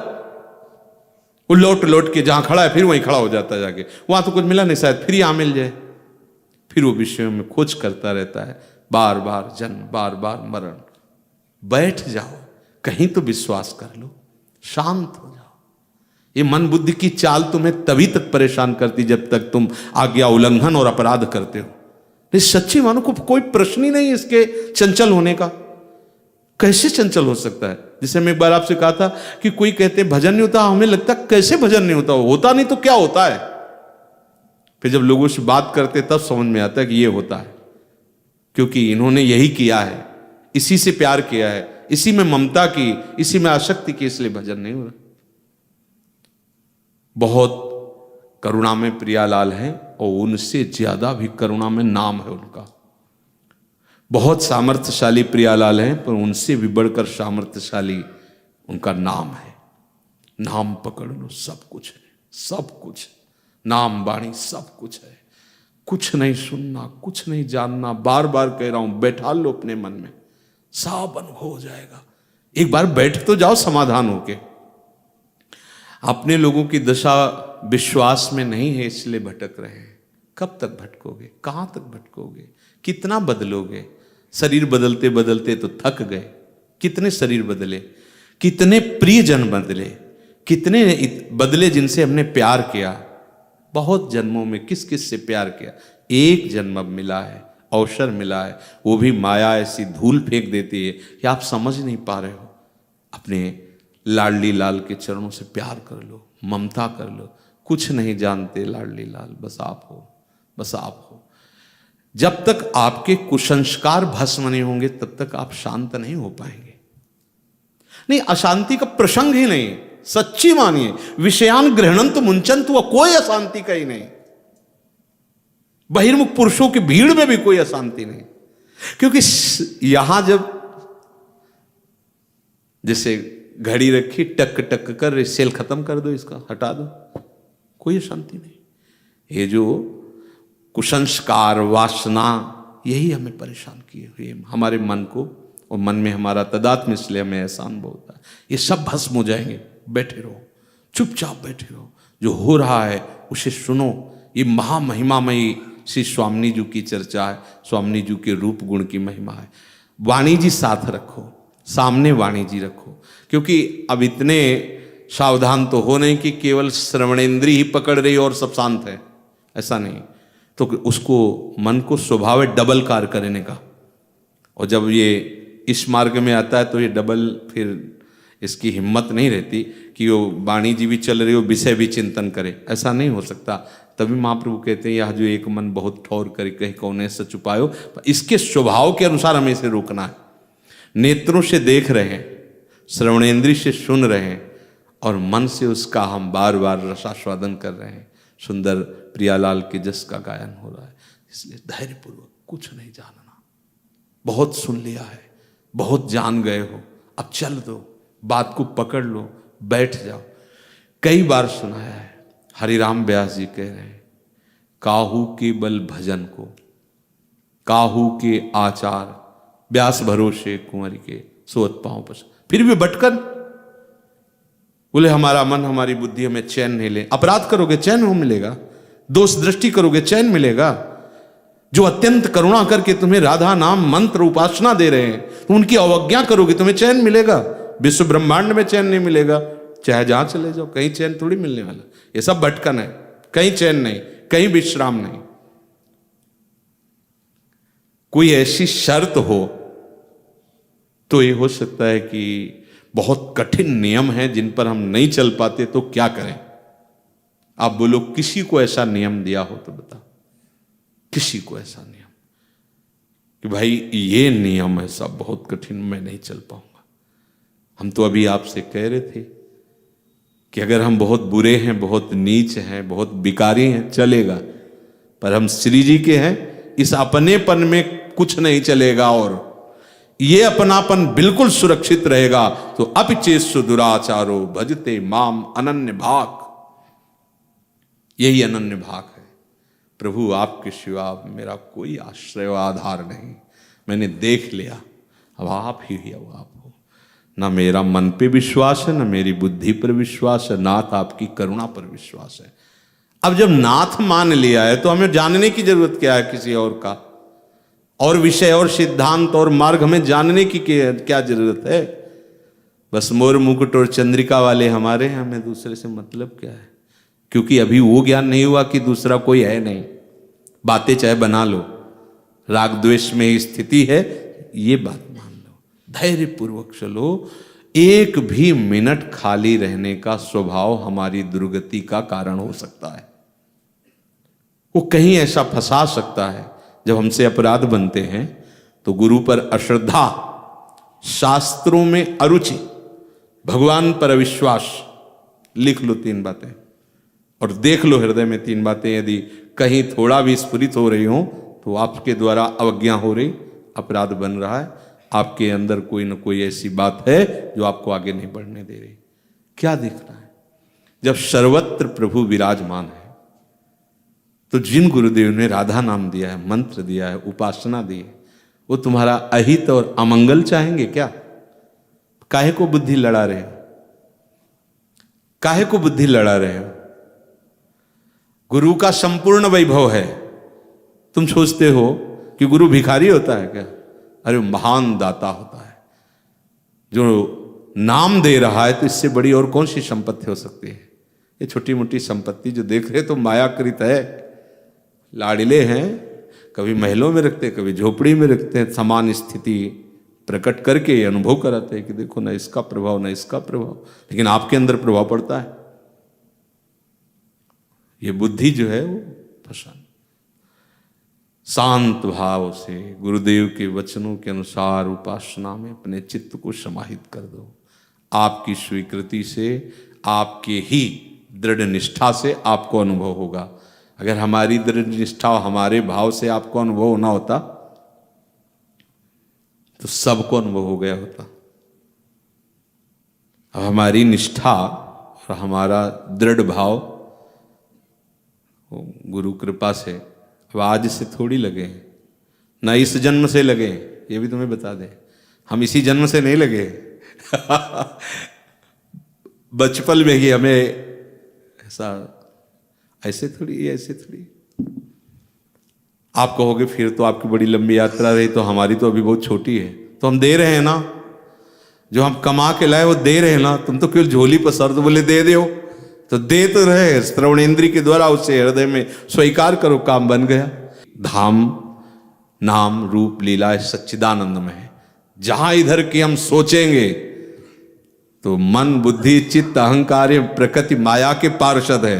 वो लौट लौट के जहां खड़ा है फिर वहीं खड़ा हो जाता है जाके, वहां तो कुछ मिला नहीं, शायद फिर यहां मिल जाए। फिर वो विषयों में खोज करता रहता है, बार बार जन्म, बार बार मरण। बैठ जाओ, कहीं तो विश्वास कर लो, शांत हो जाओ। ये मन बुद्धि की चाल तुम्हें तभी तक परेशान करती जब तक तुम आज्ञा उल्लंघन और अपराध करते हो। नहीं, सच्ची मानो को कोई प्रश्न ही नहीं इसके चंचल होने का। कैसे चंचल हो सकता है? जिसे मैं एक बार आपसे कहा था कि कोई कहते भजन नहीं होता, हमें लगता कैसे भजन नहीं होता, होता नहीं तो क्या होता है। फिर जब लोगों से बात करते तब समझ में आता है कि ये होता है, क्योंकि इन्होंने यही किया है, इसी से प्यार किया है, इसी में ममता की, इसी में आसक्ति की, इसलिए भजन नहीं हो रहा। बहुत करुणा में प्रियालाल है और उनसे ज्यादा भी करुणा में नाम है उनका। बहुत सामर्थ्यशाली प्रियालाल हैं, पर उनसे भी बढ़कर सामर्थ्यशाली उनका नाम है। नाम पकड़ लो, सब कुछ है, सब कुछ। नाम वाणी सब कुछ है। कुछ नहीं सुनना, कुछ नहीं जानना। बार बार कह रहा हूं, बैठा लो अपने मन में, सब अनुभव हो जाएगा। एक बार बैठ तो जाओ समाधान होके। अपने लोगों की दशा विश्वास में नहीं है, इसलिए भटक रहे हैं। कब तक भटकोगे? कहां तक भटकोगे? कितना बदलोगे? शरीर बदलते बदलते तो थक गए। कितने शरीर बदले, कितने प्रियजन बदले, कितने बदले जिनसे हमने प्यार किया। बहुत जन्मों में किस किस से प्यार किया। एक जन्म अब मिला है, अवसर मिला है, वो भी माया ऐसी धूल फेंक देती है कि आप समझ नहीं पा रहे हो। अपने लाडली लाल के चरणों से प्यार कर लो, ममता कर लो। कुछ नहीं जानते लाडली लाल, बस आप हो, बस आप हो। जब तक आपके कुसंस्कार भस्म नहीं होंगे तब तक आप शांत नहीं हो पाएंगे। नहीं, अशांति का प्रसंग ही नहीं। सच्ची मानिए, विषयान गृहणंत मुंचंत, वह कोई अशांति का ही नहीं। बहिर्मुख पुरुषों की भीड़ में भी कोई अशांति नहीं। क्योंकि यहां जब जैसे घड़ी रखी, टक टक कर सेल खत्म कर दो, इसका हटा दो, कोई अशांति नहीं। ये जो कुसंस्कार वासना, यही हमें परेशान किए हुए हमारे मन को, और मन में हमारा तदात्म्य, इसलिए हमें ऐसा अनुभव होता है। ये सब भस्म हो जाएंगे। बैठे रहो, चुपचाप बैठे रहो। जो हो रहा है उसे सुनो। ये महामहिमामयी श्री स्वामिनी जी की चर्चा है, स्वामिनी जी के रूप गुण की महिमा है। वाणी जी साथ रखो, सामने वाणी जी रखो, क्योंकि अब इतने सावधान तो हो नहीं कि केवल श्रवणेंद्री ही पकड़ रही और सब शांत है, ऐसा नहीं। तो उसको मन को स्वभाव है डबल कार्य करने का, और जब ये इस मार्ग में आता है तो ये डबल फिर इसकी हिम्मत नहीं रहती कि वो वाणी जी भी चल रही हो, विषय भी चिंतन करे, ऐसा नहीं हो सकता। तभी महाप्रभु कहते हैं यह जो एक मन बहुत ठौर करे कहीं कौने से छुपायो, इसके स्वभाव के अनुसार हमें इसे रोकना है। नेत्रों से देख रहे हैं, श्रवणेंद्री से सुन रहे हैं, और मन से उसका हम बार बार रसास्वादन कर रहे हैं। सुंदर प्रियालाल के जस का गायन हो रहा है, इसलिए धैर्यपूर्वक, कुछ नहीं जानना, बहुत सुन लिया है, बहुत जान गए हो, अब चल दो, बात को पकड़ लो, बैठ जाओ। कई बार सुनाया है, हरिराम व्यास जी कह रहे हैं, काहू के बल भजन को, काहू के आचार, व्यास भरोसे कुंवर के सोत पांव पस। फिर भी भटकन, बोले हमारा मन हमारी बुद्धि हमें चैन नहीं ले। अपराध करोगे चैन हो मिलेगा, दोष दृष्टि करोगे चैन मिलेगा। जो अत्यंत करुणा करके तुम्हें राधा नाम मंत्र उपासना दे रहे हैं, तो उनकी अवज्ञा करोगे तुम्हें चैन मिलेगा? विश्व ब्रह्मांड में चैन नहीं मिलेगा, चाहे जहां चले जाओ, कहीं चैन थोड़ी मिलने वाला। ये सब भटकन है, कहीं चैन नहीं, कहीं विश्राम नहीं। कोई ऐसी शर्त हो तो ये हो सकता है कि बहुत कठिन नियम हैं जिन पर हम नहीं चल पाते, तो क्या करें? आप बोलो किसी को ऐसा नियम दिया हो तो बताओ, किसी को ऐसा नियम कि भाई ये नियम है सब बहुत कठिन, मैं नहीं चल पाऊंगा। हम तो अभी आपसे कह रहे थे कि अगर हम बहुत बुरे हैं, बहुत नीच हैं, बहुत बिकारी हैं, चलेगा, पर हम श्री जी के हैं, इस अपनेपन में कुछ नहीं चलेगा, और ये अपनापन बिल्कुल सुरक्षित रहेगा। तो अपिचेषु दुराचारो भजते माम अनन्य भाग, यही अनन्य भाग है। प्रभु आपके सिवा मेरा कोई आश्रय व आधार नहीं, मैंने देख लिया, अब आप ही अब आप हो। ना मेरा मन पे विश्वास है, ना मेरी बुद्धि पर विश्वास है, नाथ आपकी करुणा पर विश्वास है। अब जब नाथ मान लिया है तो हमें जानने की जरूरत क्या है किसी और का? और विषय और सिद्धांत और मार्ग हमें जानने की क्या जरूरत है? बस मोर मुकुट और चंद्रिका वाले हमारे हैं, हमें दूसरे से मतलब क्या है? क्योंकि अभी वो ज्ञान नहीं हुआ कि दूसरा कोई है नहीं। बातें चाहे बना लो, राग द्वेष में ही स्थिति है, ये बात मान लो, धैर्य पूर्वक चलो। एक भी मिनट खाली रहने का स्वभाव हमारी दुर्गति का कारण हो सकता है। वो कहीं ऐसा फंसा सकता है। जब हमसे अपराध बनते हैं तो गुरु पर अश्रद्धा, शास्त्रों में अरुचि, भगवान पर अविश्वास, लिख लो 3 बातें और देख लो हृदय में 3 बातें। यदि कहीं थोड़ा भी स्फुरित हो रही हो तो आपके द्वारा अवज्ञा हो रही, अपराध बन रहा है, आपके अंदर कोई ना कोई ऐसी बात है जो आपको आगे नहीं बढ़ने दे रही। क्या देखना है? जब सर्वत्र प्रभु विराजमान है तो जिन गुरुदेव ने राधा नाम दिया है, मंत्र दिया है, उपासना दी है, वो तुम्हारा अहित और अमंगल चाहेंगे क्या? काहे को बुद्धि लड़ा रहे हो? काहे को बुद्धि लड़ा रहे हो? गुरु का संपूर्ण वैभव है। तुम सोचते हो कि गुरु भिखारी होता है क्या? अरे महान दाता होता है, जो नाम दे रहा है, तो इससे बड़ी और कौन सी संपत्ति हो सकती है? ये छोटी मोटी संपत्ति जो देख रहे तो मायाकृत है, लाड़िले हैं, कभी महलों में रखते, कभी झोपड़ी में रखते हैं, समान स्थिति प्रकट करके ये अनुभव कराते हैं कि देखो ना इसका प्रभाव ना इसका प्रभाव, लेकिन आपके अंदर प्रभाव पड़ता है। ये बुद्धि जो है वो फंसा। शांत भाव से गुरुदेव के वचनों के अनुसार उपासना में अपने चित्त को समाहित कर दो। आपकी स्वीकृति से, आपके ही दृढ़ निष्ठा से आपको अनुभव होगा। अगर हमारी दृढ़ निष्ठा, हमारे भाव से आपको अनुभव होना होता तो सबको अनुभव हो गया होता। अब हमारी निष्ठा और हमारा दृढ़ भाव गुरु कृपा से अब आज से थोड़ी लगे, ना इस जन्म से लगे, ये भी तुम्हें बता दें, हम इसी जन्म से नहीं लगे। बचपन में ही हमें ऐसा ऐसे थोड़ी, ऐसे थोड़ी। आप कहोगे फिर तो आपकी बड़ी लंबी यात्रा रही, तो हमारी तो अभी बहुत छोटी है। तो हम दे रहे हैं ना, जो हम कमा के लाए वो दे रहे हैं ना। तुम तो केवल झोली पसर दो, बोले दे दो, तो दे तो रहे। श्रवणेन्द्रिय के द्वारा उसे हृदय में स्वीकार करो, काम बन गया। धाम नाम रूप लीला सच्चिदानंद में है। जहां इधर की हम सोचेंगे तो मन बुद्धि चित्त अहंकार प्रकृति माया के पार्षद है,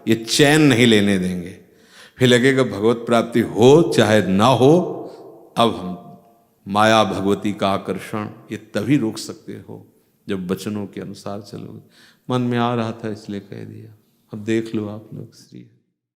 ये चैन नहीं लेने देंगे। फिर लगेगा भगवत प्राप्ति हो चाहे ना हो, अब हम माया भगवती का आकर्षण ये तभी रोक सकते हो जब वचनों के अनुसार चलोगे। मन में आ रहा था इसलिए कह दिया, अब देख लो आप लोग श्री।